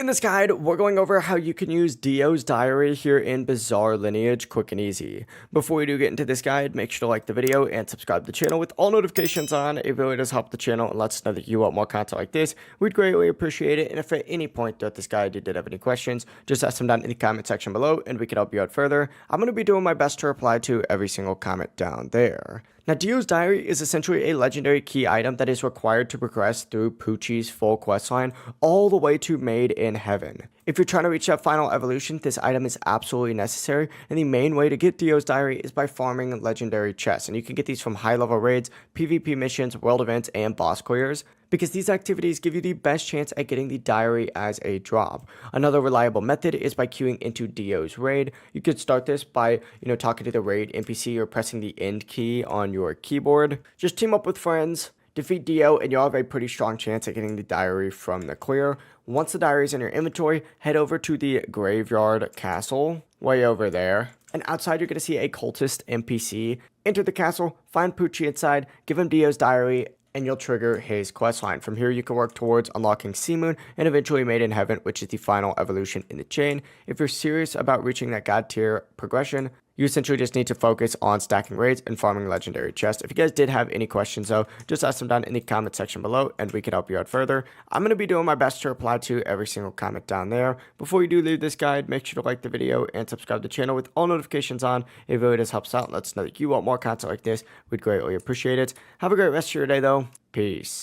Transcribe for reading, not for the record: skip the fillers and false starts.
In this guide, we're going over how you can use Dio's Diary here in Bizarre Lineage quick and easy. Before we do get into this guide, make sure to like the video and subscribe to the channel with all notifications on. It really does help the channel and lets us know that you want more content like this. We'd greatly appreciate it. And if at any point throughout this guide you did have any questions, just ask them down in the comment section below and we can help you out further. I'm going to be doing my best to reply to every single comment down there. Now, Dio's Diary is essentially a legendary key item that is required to progress through Poochie's full questline all the way to Made in Heaven. If you're trying to reach that final evolution, this item is absolutely necessary, and the main way to get Dio's Diary is by farming legendary chests, and you can get these from high-level raids, PvP missions, world events, and boss clears, because these activities give you the best chance at getting the diary as a drop. Another reliable method is by queuing into Dio's raid. You could start this by, talking to the raid NPC or pressing the end key on your keyboard. Just team up with friends, defeat Dio, and you'll have a pretty strong chance at getting the diary from the clear. Once the diary is in your inventory, head over to the Graveyard Castle, way over there. And outside, you're going to see a cultist NPC. Enter the castle, find Poochie inside, give him Dio's Diary, and you'll trigger his questline. From here, you can work towards unlocking Sea Moon and eventually Made in Heaven, which is the final evolution in the chain. If you're serious about reaching that God tier progression, you essentially just need to focus on stacking raids and farming legendary chests. If you guys did have any questions though, just ask them down in the comment section below and we can help you out further. I'm going to be doing my best to reply to every single comment down there. Before you do leave this guide, make sure to like the video and subscribe to the channel with all notifications on. It really does help us out and lets us know that you want more content like this. We'd greatly appreciate it. Have a great rest of your day though. Peace.